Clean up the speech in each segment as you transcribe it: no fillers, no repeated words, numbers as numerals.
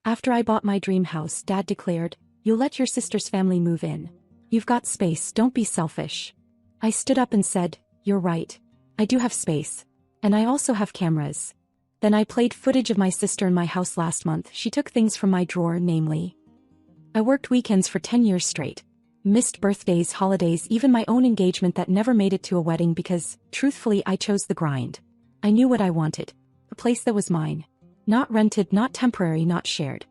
After I bought my dream house, Dad declared, "You'll let your sister's family move in. You've got space, don't be selfish." I stood up and said, "You're right. I do have space. And I also have cameras." Then I played footage of my sister in my house last month. She took things from my drawer, namely. I worked weekends for 10 years straight. Missed birthdays, holidays, even my own engagement that never made it to a wedding because, truthfully, I chose the grind. I knew what I wanted. A place that was mine. Not rented, not temporary, not shared.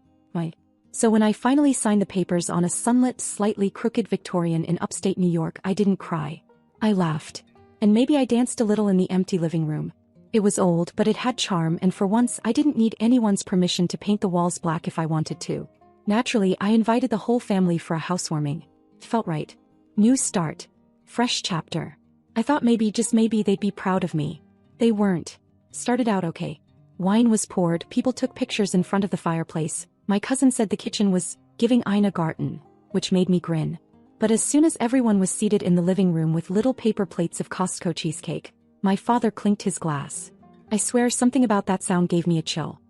So when I finally signed the papers on a sunlit, slightly crooked Victorian in upstate New York, I didn't cry. I laughed. And maybe I danced a little in the empty living room. It was old, but it had charm, and for once I didn't need anyone's permission to paint the walls black if I wanted to. Naturally, I invited the whole family for a housewarming. It felt right. New start. Fresh chapter. I thought maybe, just maybe, they'd be proud of me. They weren't. Started out okay. Wine was poured, people took pictures in front of the fireplace. My cousin said the kitchen was giving Ina Garten, which made me grin. But as soon as everyone was seated in the living room with little paper plates of Costco cheesecake, my father clinked his glass. I swear something about that sound gave me a chill.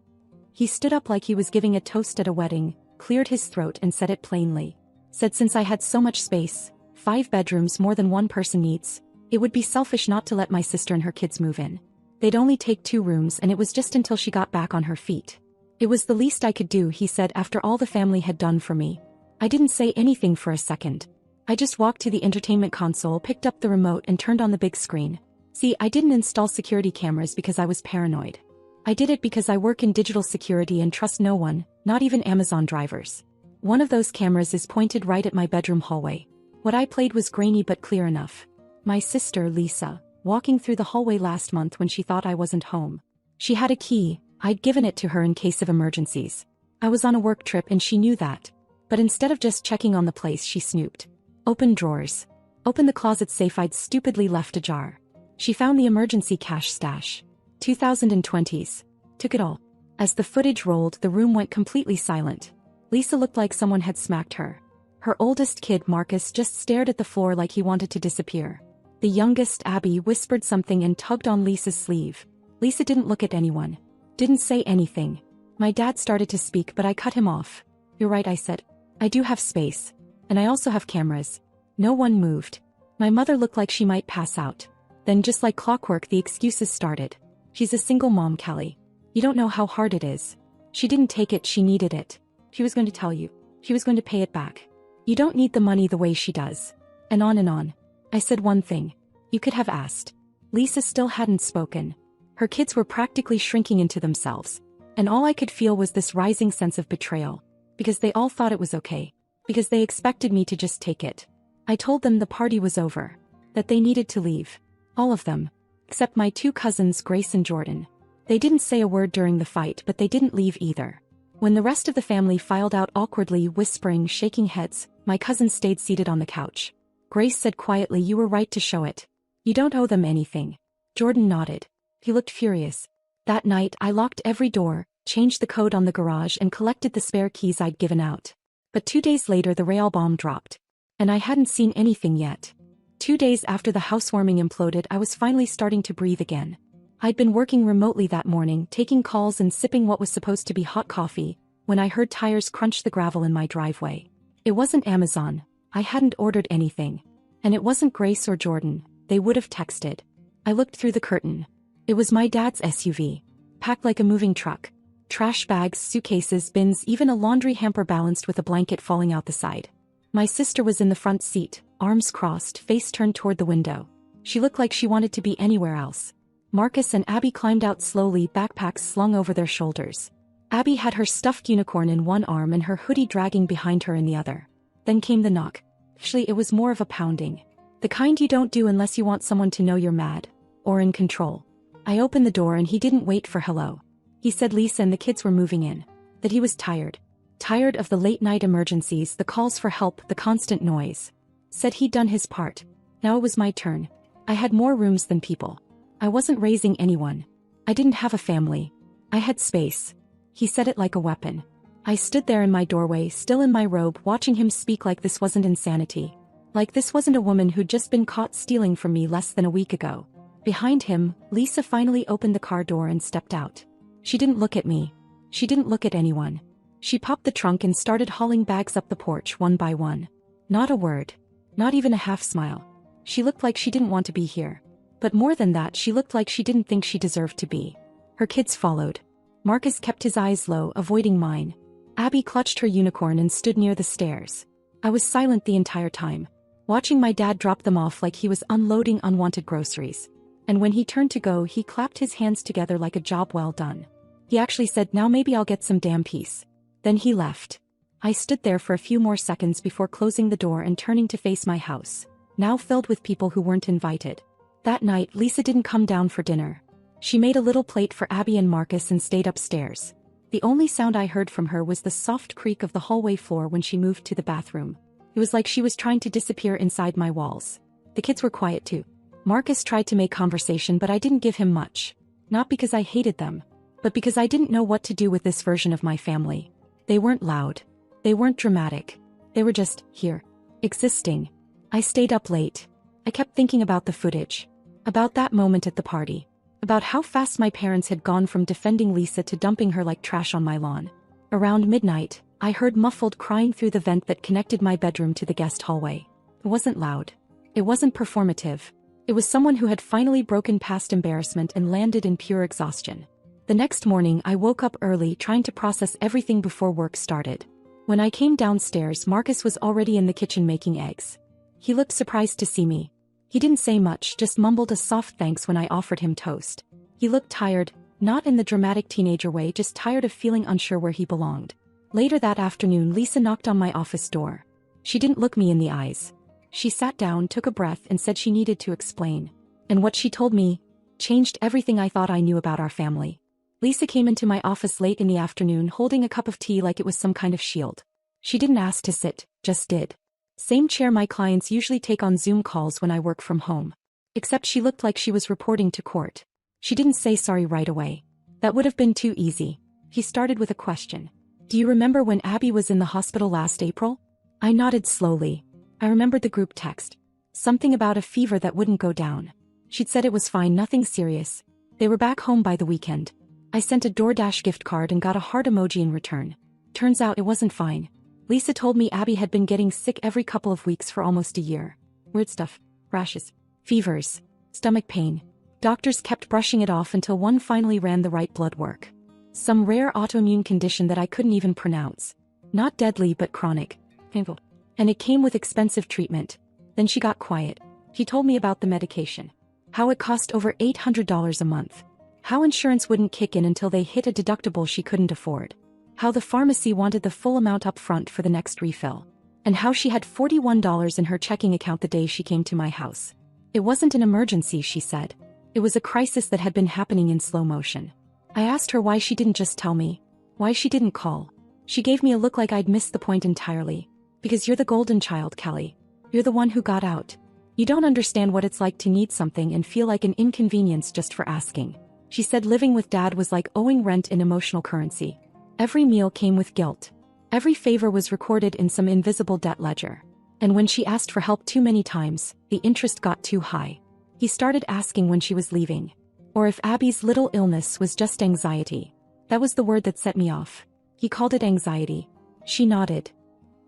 He stood up like he was giving a toast at a wedding, cleared his throat and said it plainly. Said since I had so much space, 5 bedrooms more than one person needs, it would be selfish not to let my sister and her kids move in. They'd only take 2 rooms and it was just until she got back on her feet. It was the least I could do, he said, after all the family had done for me. I didn't say anything for a second. I just walked to the entertainment console, picked up the remote and turned on the big screen. See, I didn't install security cameras because I was paranoid. I did it because I work in digital security and trust no one, not even Amazon drivers. One of those cameras is pointed right at my bedroom hallway. What I played was grainy but clear enough. My sister, Lisa, walking through the hallway last month when she thought I wasn't home. She had a key, I'd given it to her in case of emergencies. I was on a work trip and she knew that. But instead of just checking on the place, she snooped. Opened drawers. Opened the closet safe I'd stupidly left ajar. She found the emergency cash stash. 2020s. Took it all. As the footage rolled, the room went completely silent. Lisa looked like someone had smacked her. Her oldest kid, Marcus, just stared at the floor like he wanted to disappear. The youngest, Abby, whispered something and tugged on Lisa's sleeve. Lisa didn't look at anyone. Didn't say anything. My dad started to speak, but I cut him off. "You're right," I said. "I do have space. And I also have cameras." No one moved. My mother looked like she might pass out. Then just like clockwork, the excuses started. "She's a single mom, Qley. You don't know how hard it is. She didn't take it, she needed it. She was going to tell you. She was going to pay it back. You don't need the money the way she does." And on and on. I said one thing. You could have asked. Lisa still hadn't spoken. Her kids were practically shrinking into themselves. And all I could feel was this rising sense of betrayal. Because they all thought it was okay. Because they expected me to just take it. I told them the party was over. That they needed to leave. All of them. Except my 2 cousins, Grace and Jordan. They didn't say a word during the fight, but they didn't leave either. When the rest of the family filed out awkwardly, whispering, shaking heads, my cousin stayed seated on the couch. Grace said quietly, "You were right to show it. You don't owe them anything." Jordan nodded. He looked furious. That night, I locked every door, changed the code on the garage and collected the spare keys I'd given out. But 2 days later the rail bomb dropped. And I hadn't seen anything yet. 2 days after the housewarming imploded, I was finally starting to breathe again. I'd been working remotely that morning, taking calls and sipping what was supposed to be hot coffee, when I heard tires crunch the gravel in my driveway. It wasn't Amazon. I hadn't ordered anything. And it wasn't Grace or Jordan. They would have texted. I looked through the curtain. It was my dad's SUV. Packed like a moving truck. Trash bags, suitcases, bins, even a laundry hamper balanced with a blanket falling out the side. My sister was in the front seat, arms crossed, face turned toward the window. She looked like she wanted to be anywhere else. Marcus and Abby climbed out slowly, backpacks slung over their shoulders. Abby had her stuffed unicorn in one arm and her hoodie dragging behind her in the other. Then came the knock. Actually, it was more of a pounding. The kind you don't do unless you want someone to know you're mad. Or in control. I opened the door and he didn't wait for hello. He said Lisa and the kids were moving in. That he was tired. Tired of the late-night emergencies, the calls for help, the constant noise. Said he'd done his part. Now it was my turn. I had more rooms than people. I wasn't raising anyone. I didn't have a family. I had space. He said it like a weapon. I stood there in my doorway, still in my robe, watching him speak like this wasn't insanity. Like this wasn't a woman who'd just been caught stealing from me less than a week ago. Behind him, Lisa finally opened the car door and stepped out. She didn't look at me. She didn't look at anyone. She popped the trunk and started hauling bags up the porch one by one. Not a word. Not even a half smile. She looked like she didn't want to be here. But more than that, she looked like she didn't think she deserved to be. Her kids followed. Marcus kept his eyes low, avoiding mine. Abby clutched her unicorn and stood near the stairs. I was silent the entire time, watching my dad drop them off like he was unloading unwanted groceries. And when he turned to go, he clapped his hands together like a job well done. He actually said, "Now maybe I'll get some damn peace." Then he left. I stood there for a few more seconds before closing the door and turning to face my house, now filled with people who weren't invited. That night, Lisa didn't come down for dinner. She made a little plate for Abby and Marcus and stayed upstairs. The only sound I heard from her was the soft creak of the hallway floor when she moved to the bathroom. It was like she was trying to disappear inside my walls. The kids were quiet too. Marcus tried to make conversation, but I didn't give him much. Not because I hated them, but because I didn't know what to do with this version of my family. They weren't loud. They weren't dramatic. They were just here, existing. I stayed up late. I kept thinking about the footage, about that moment at the party, about how fast my parents had gone from defending Lisa to dumping her like trash on my lawn. Around midnight, I heard muffled crying through the vent that connected my bedroom to the guest hallway. It wasn't loud. It wasn't performative. It was someone who had finally broken past embarrassment and landed in pure exhaustion. The next morning, I woke up early trying to process everything before work started. When I came downstairs, Marcus was already in the kitchen making eggs. He looked surprised to see me. He didn't say much, just mumbled a soft thanks when I offered him toast. He looked tired, not in the dramatic teenager way, just tired of feeling unsure where he belonged. Later that afternoon, Lisa knocked on my office door. She didn't look me in the eyes. She sat down, took a breath, and said she needed to explain. And what she told me changed everything I thought I knew about our family. Lisa came into my office late in the afternoon holding a cup of tea like it was some kind of shield. She didn't ask to sit, just did. Same chair my clients usually take on Zoom calls when I work from home. Except she looked like she was reporting to court. She didn't say sorry right away. That would have been too easy. He started with a question. "Do you remember when Abby was in the hospital last April?" I nodded slowly. I remembered the group text. Something about a fever that wouldn't go down. She'd said it was fine, nothing serious. They were back home by the weekend. I sent a DoorDash gift card and got a heart emoji in return. Turns out it wasn't fine. Lisa told me Abby had been getting sick every couple of weeks for almost a year. Weird stuff. Rashes. Fevers. Stomach pain. Doctors kept brushing it off until one finally ran the right blood work. Some rare autoimmune condition that I couldn't even pronounce. Not deadly but chronic. Painful. And it came with expensive treatment. Then she got quiet. He told me about the medication. How it cost over $800 a month. How insurance wouldn't kick in until they hit a deductible she couldn't afford. How the pharmacy wanted the full amount up front for the next refill. And how she had $41 in her checking account the day she came to my house. It wasn't an emergency, she said. It was a crisis that had been happening in slow motion. I asked her why she didn't just tell me. Why she didn't call. She gave me a look like I'd missed the point entirely. "Because you're the golden child, Qley. You're the one who got out. You don't understand what it's like to need something and feel like an inconvenience just for asking." She said living with Dad was like owing rent in emotional currency. Every meal came with guilt. Every favor was recorded in some invisible debt ledger. And when she asked for help too many times, the interest got too high. He started asking when she was leaving. Or if Abby's little illness was just anxiety. That was the word that set me off. He called it anxiety. She nodded.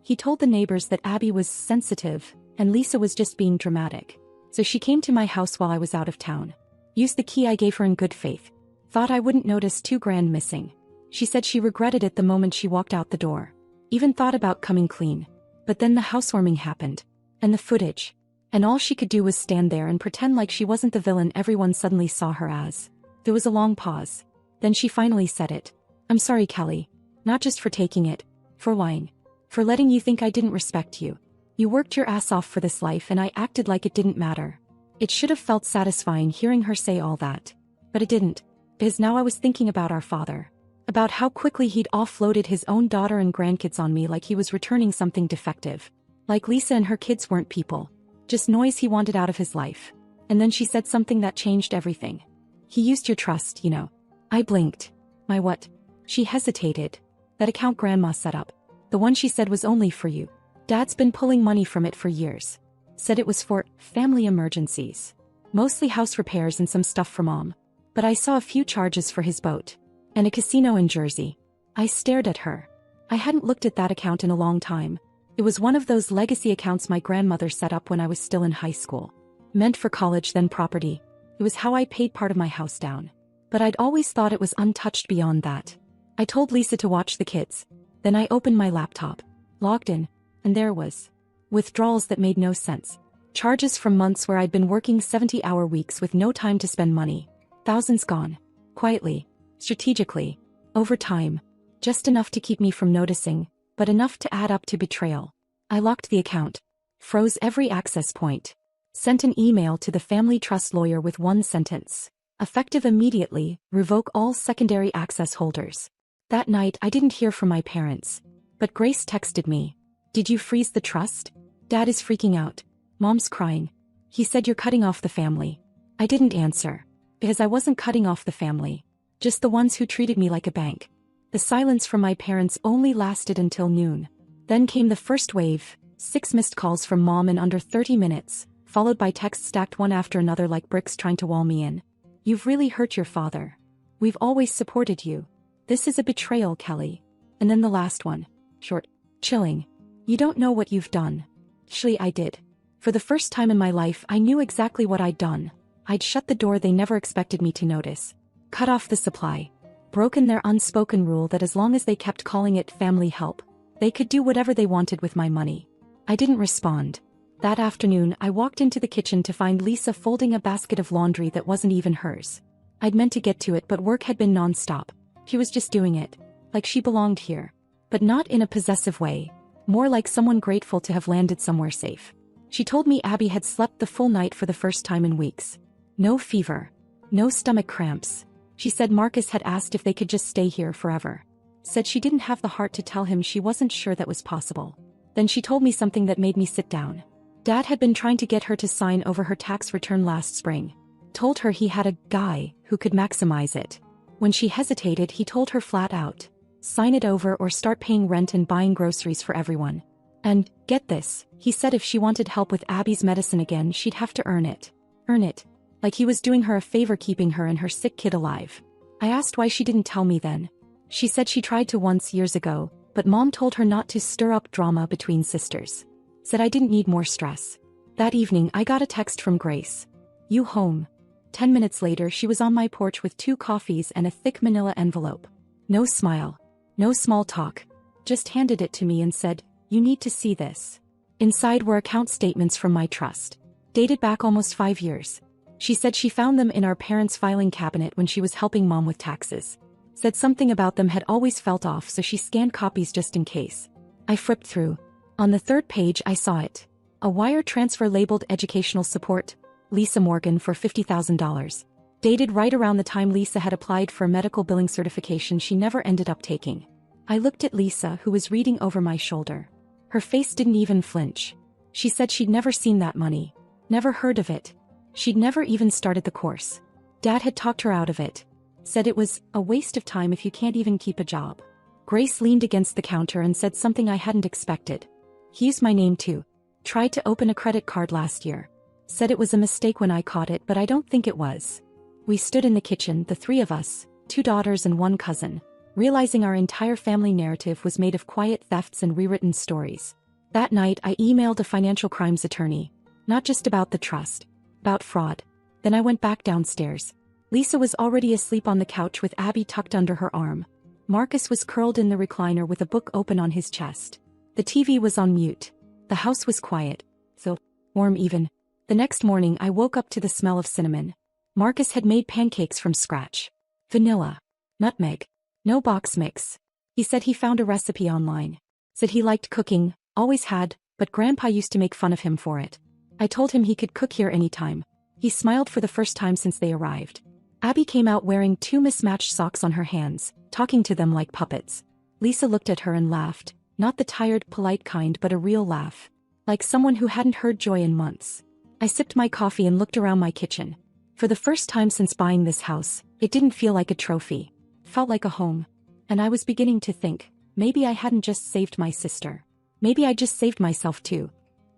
He told the neighbors that Abby was sensitive, and Lisa was just being dramatic. So she came to my house while I was out of town. Used the key I gave her in good faith. Thought I wouldn't notice $2,000 missing. She said she regretted it the moment she walked out the door. Even thought about coming clean. But then the housewarming happened. And the footage. And all she could do was stand there and pretend like she wasn't the villain everyone suddenly saw her as. There was a long pause. Then she finally said it. "I'm sorry, Qley. Not just for taking it. For lying. For letting you think I didn't respect you. You worked your ass off for this life and I acted like it didn't matter." It should have felt satisfying hearing her say all that. But it didn't. Because now I was thinking about our father. About how quickly he'd offloaded his own daughter and grandkids on me like he was returning something defective. Like Lisa and her kids weren't people. Just noise he wanted out of his life. And then she said something that changed everything. "He used your trust, you know." I blinked. "My what?" She hesitated. "That account Grandma set up. The one she said was only for you. Dad's been pulling money from it for years. Said it was for family emergencies. Mostly house repairs and some stuff for Mom. But I saw a few charges for his boat. And a casino in Jersey." I stared at her. I hadn't looked at that account in a long time. It was one of those legacy accounts my grandmother set up when I was still in high school. Meant for college, then property. It was how I paid part of my house down. But I'd always thought it was untouched beyond that. I told Lisa to watch the kids. Then I opened my laptop, logged in, and there was withdrawals that made no sense. Charges from months where I'd been working 70-hour weeks with no time to spend money. Thousands gone. Quietly. Strategically. Over time. Just enough to keep me from noticing, but enough to add up to betrayal. I locked the account. Froze every access point. Sent an email to the family trust lawyer with one sentence. Effective immediately, revoke all secondary access holders. That night I didn't hear from my parents. But Grace texted me. Did you freeze the trust? Dad is freaking out. Mom's crying. He said you're cutting off the family. I didn't answer. Because I wasn't cutting off the family. Just the ones who treated me like a bank. The silence from my parents only lasted until noon. Then came the first wave, 6 missed calls from Mom in under 30 minutes, followed by texts stacked one after another like bricks trying to wall me in. You've really hurt your father. We've always supported you. This is a betrayal, Qley. And then the last one. Short. Chilling. You don't know what you've done. Qley, I did. For the first time in my life I knew exactly what I'd done. I'd shut the door they never expected me to notice. Cut off the supply. Broken their unspoken rule that as long as they kept calling it family help, they could do whatever they wanted with my money. I didn't respond. That afternoon I walked into the kitchen to find Lisa folding a basket of laundry that wasn't even hers. I'd meant to get to it but work had been non-stop. She was just doing it. Like she belonged here. But not in a possessive way. More like someone grateful to have landed somewhere safe. She told me Abby had slept the full night for the first time in weeks. No fever. No stomach cramps. She said Marcus had asked if they could just stay here forever. Said she didn't have the heart to tell him she wasn't sure that was possible. Then she told me something that made me sit down. Dad had been trying to get her to sign over her tax return last spring. Told her he had a guy who could maximize it. When she hesitated, he told her flat out, sign it over or start paying rent and buying groceries for everyone. And, get this, he said if she wanted help with Abby's medicine again she'd have to earn it. Earn it. Like he was doing her a favor keeping her and her sick kid alive. I asked why she didn't tell me then. She said she tried to once years ago, but Mom told her not to stir up drama between sisters. Said I didn't need more stress. That evening I got a text from Grace. You home? 10 minutes later she was on my porch with 2 coffees and a thick manila envelope. No smile. No small talk. Just handed it to me and said, you need to see this. Inside were account statements from my trust. Dated back almost 5 years. She said she found them in our parents' filing cabinet when she was helping Mom with taxes. Said something about them had always felt off so she scanned copies just in case. I flipped through. On the 3rd page I saw it. A wire transfer labeled educational support, Lisa Morgan for $50,000. Dated right around the time Lisa had applied for a medical billing certification she never ended up taking. I looked at Lisa who was reading over my shoulder. Her face didn't even flinch. She said she'd never seen that money. Never heard of it. She'd never even started the course. Dad had talked her out of it. Said it was a waste of time if you can't even keep a job. Grace leaned against the counter and said something I hadn't expected. He used my name too. Tried to open a credit card last year. Said it was a mistake when I caught it but I don't think it was. We stood in the kitchen, the 3 of us, 2 daughters and 1 cousin, realizing our entire family narrative was made of quiet thefts and rewritten stories. That night I emailed a financial crimes attorney. Not just about the trust. About fraud. Then I went back downstairs. Lisa was already asleep on the couch with Abby tucked under her arm. Marcus was curled in the recliner with a book open on his chest. The TV was on mute. The house was quiet. So, warm even. The next morning I woke up to the smell of cinnamon. Marcus had made pancakes from scratch. Vanilla. Nutmeg. No box mix. He said he found a recipe online. Said he liked cooking, always had, but Grandpa used to make fun of him for it. I told him he could cook here anytime. He smiled for the first time since they arrived. Abby came out wearing 2 mismatched socks on her hands, talking to them like puppets. Lisa looked at her and laughed, not the tired, polite kind but a real laugh. Like someone who hadn't heard joy in months. I sipped my coffee and looked around my kitchen. For the first time since buying this house, it didn't feel like a trophy. It felt like a home. And I was beginning to think, maybe I hadn't just saved my sister. Maybe I just saved myself too.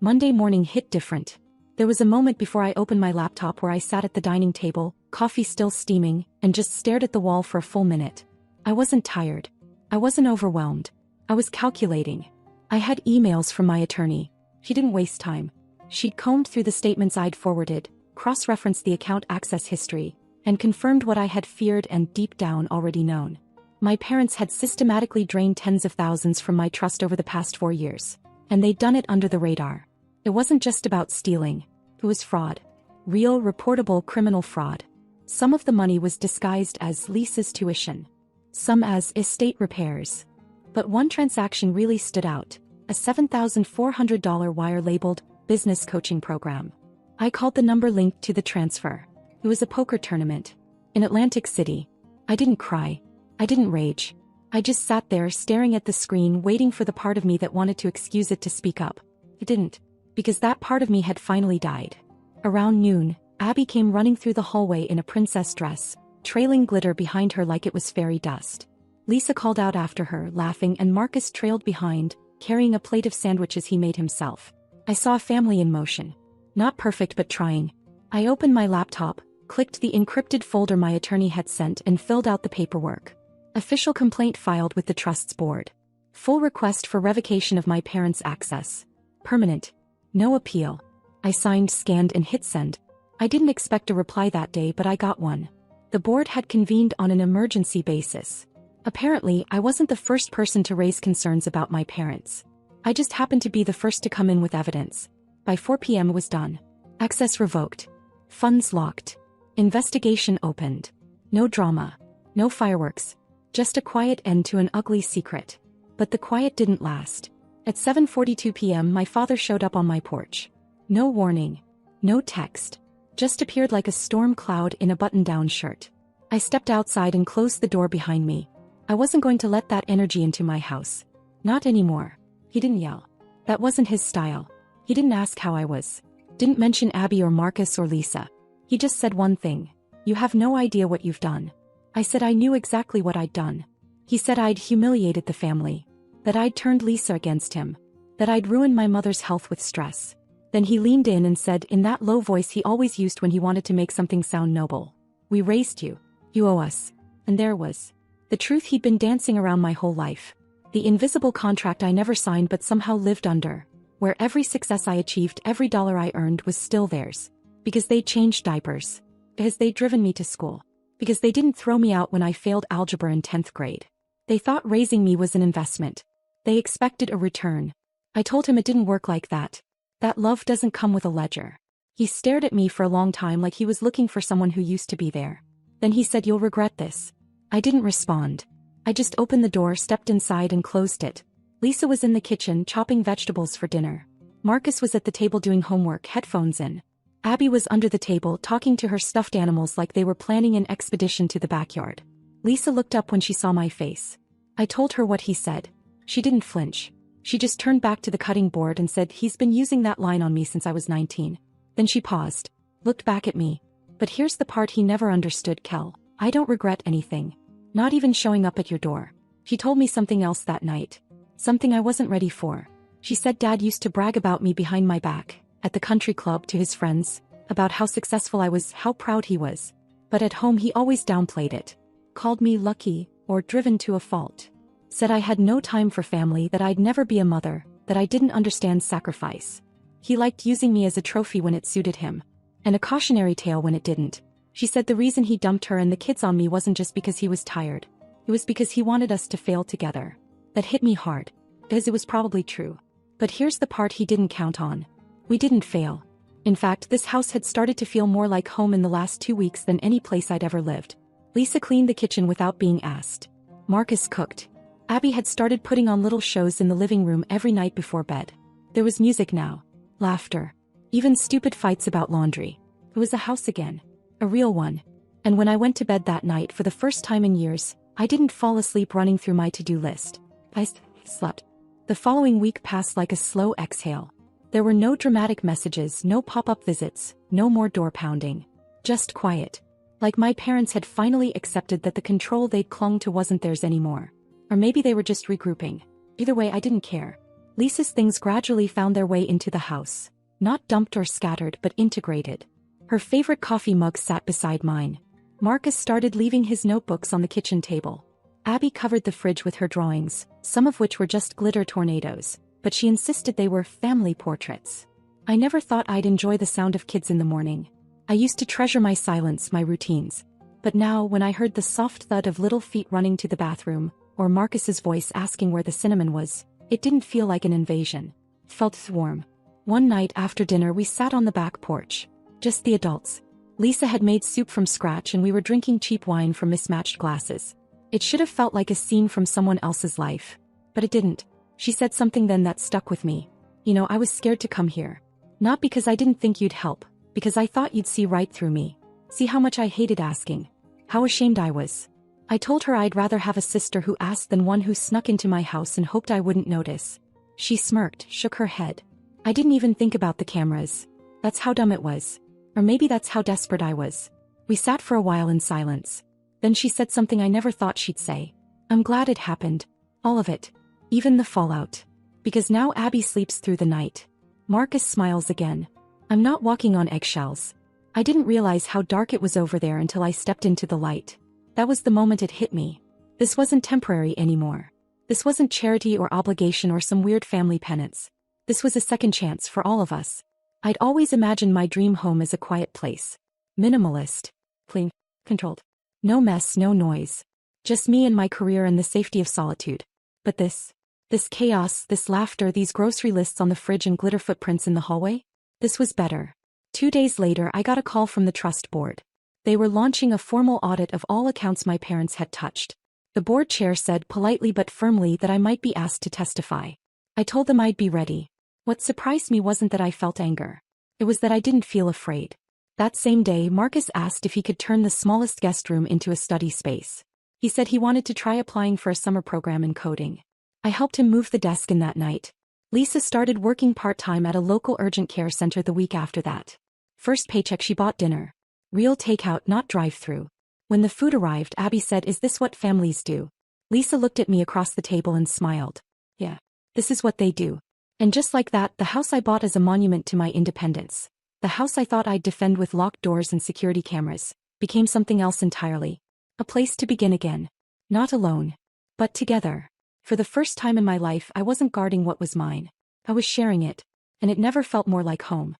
Monday morning hit different. There was a moment before I opened my laptop where I sat at the dining table, coffee still steaming, and just stared at the wall for a full minute. I wasn't tired. I wasn't overwhelmed. I was calculating. I had emails from my attorney. She didn't waste time. She'd combed through the statements I'd forwarded, cross-referenced the account access history, and confirmed what I had feared and deep down already known. My parents had systematically drained tens of thousands from my trust over the past 4 years, and they'd done it under the radar. It wasn't just about stealing. It was fraud. Real, reportable criminal fraud. Some of the money was disguised as Lisa's tuition. Some as estate repairs. But one transaction really stood out. A $7,400 wire labeled business coaching program. I called the number linked to the transfer. It was a poker tournament. In Atlantic City. I didn't cry. I didn't rage. I just sat there staring at the screen waiting for the part of me that wanted to excuse it to speak up. It didn't. Because that part of me had finally died. Around noon, Abby came running through the hallway in a princess dress, trailing glitter behind her like it was fairy dust. Lisa called out after her, laughing, and Marcus trailed behind, carrying a plate of sandwiches he made himself. I saw a family in motion. Not perfect but trying. I opened my laptop, clicked the encrypted folder my attorney had sent and filled out the paperwork. Official complaint filed with the trust's board. Full request for revocation of my parents' access. Permanent. No appeal. I signed, scanned, and hit send. I didn't expect a reply that day, but I got one. The board had convened on an emergency basis. Apparently, I wasn't the first person to raise concerns about my parents. I just happened to be the first to come in with evidence. By 4 p.m. it was done. Access revoked. Funds locked. Investigation opened. No drama. No fireworks. Just a quiet end to an ugly secret. But the quiet didn't last. At 7:42 p.m. my father showed up on my porch. No warning. No text. Just appeared like a storm cloud in a button-down shirt. I stepped outside and closed the door behind me. I wasn't going to let that energy into my house. Not anymore. He didn't yell. That wasn't his style. He didn't ask how I was. Didn't mention Abby or Marcus or Lisa. He just said one thing. You have no idea what you've done. I said I knew exactly what I'd done. He said I'd humiliated the family. That I'd turned Lisa against him. That I'd ruined my mother's health with stress. Then he leaned in and said in that low voice he always used when he wanted to make something sound noble. We raised you. You owe us. And there was the truth he'd been dancing around my whole life. The invisible contract I never signed but somehow lived under. Where every success I achieved, every dollar I earned was still theirs. Because they'd changed diapers. Because they'd driven me to school. Because they didn't throw me out when I failed algebra in 10th grade. They thought raising me was an investment. They expected a return. I told him it didn't work like that. That love doesn't come with a ledger. He stared at me for a long time like he was looking for someone who used to be there. Then he said, "You'll regret this." I didn't respond. I just opened the door, stepped inside and closed it. Lisa was in the kitchen chopping vegetables for dinner. Marcus was at the table doing homework, headphones in. Abby was under the table talking to her stuffed animals like they were planning an expedition to the backyard. Lisa looked up when she saw my face. I told her what he said. She didn't flinch. She just turned back to the cutting board and said, "He's been using that line on me since I was 19. Then she paused, looked back at me. "But here's the part he never understood, Kel. I don't regret anything. Not even showing up at your door." She told me something else that night. Something I wasn't ready for. She said Dad used to brag about me behind my back, at the country club to his friends, about how successful I was, how proud he was. But at home he always downplayed it. Called me lucky, or driven to a fault. Said I had no time for family, that I'd never be a mother, that I didn't understand sacrifice. He liked using me as a trophy when it suited him. And a cautionary tale when it didn't. She said the reason he dumped her and the kids on me wasn't just because he was tired. It was because he wanted us to fail together. That hit me hard. Because it was probably true. But here's the part he didn't count on. We didn't fail. In fact, this house had started to feel more like home in the last 2 weeks than any place I'd ever lived. Lisa cleaned the kitchen without being asked. Marcus cooked. Abby had started putting on little shows in the living room every night before bed. There was music now. Laughter. Even stupid fights about laundry. It was a house again. A real one. And when I went to bed that night for the first time in years, I didn't fall asleep running through my to-do list. I slept. The following week passed like a slow exhale. There were no dramatic messages, no pop-up visits, no more door pounding. Just quiet. Like my parents had finally accepted that the control they'd clung to wasn't theirs anymore. Or maybe they were just regrouping. Either way, I didn't care. Lisa's things gradually found their way into the house. Not dumped or scattered, but integrated. Her favorite coffee mug sat beside mine. Marcus started leaving his notebooks on the kitchen table. Abby covered the fridge with her drawings, some of which were just glitter tornadoes, but she insisted they were family portraits. I never thought I'd enjoy the sound of kids in the morning. I used to treasure my silence, my routines. But now, when I heard the soft thud of little feet running to the bathroom, or Marcus's voice asking where the cinnamon was, it didn't feel like an invasion. It felt warm. One night after dinner we sat on the back porch. Just the adults. Lisa had made soup from scratch and we were drinking cheap wine from mismatched glasses. It should have felt like a scene from someone else's life. But it didn't. She said something then that stuck with me. I was scared to come here. Not because I didn't think you'd help, because I thought you'd see right through me. See how much I hated asking. How ashamed I was. I told her I'd rather have a sister who asked than one who snuck into my house and hoped I wouldn't notice. She smirked, shook her head. I didn't even think about the cameras. That's how dumb it was. Or maybe that's how desperate I was. We sat for a while in silence. Then she said something I never thought she'd say. I'm glad it happened. All of it. Even the fallout. Because now Abby sleeps through the night. Marcus smiles again. I'm not walking on eggshells. I didn't realize how dark it was over there until I stepped into the light. That was the moment it hit me. This wasn't temporary anymore. This wasn't charity or obligation or some weird family penance. This was a second chance for all of us. I'd always imagined my dream home as a quiet place. Minimalist. Clean. Controlled. No mess, no noise. Just me and my career and the safety of solitude. But this chaos, this laughter, these grocery lists on the fridge and glitter footprints in the hallway? This was better. 2 days later I got a call from the trust board. They were launching a formal audit of all accounts my parents had touched. The board chair said politely but firmly that I might be asked to testify. I told them I'd be ready. What surprised me wasn't that I felt anger. It was that I didn't feel afraid. That same day, Marcus asked if he could turn the smallest guest room into a study space. He said he wanted to try applying for a summer program in coding. I helped him move the desk in that night. Lisa started working part-time at a local urgent care center the week after that. First paycheck she bought dinner. Real takeout, not drive-through. When the food arrived, Abby said, "Is this what families do?" Lisa looked at me across the table and smiled. Yeah, this is what they do. And just like that, the house I bought as a monument to my independence, the house I thought I'd defend with locked doors and security cameras, became something else entirely. A place to begin again. Not alone. But together. For the first time in my life I wasn't guarding what was mine. I was sharing it. And it never felt more like home.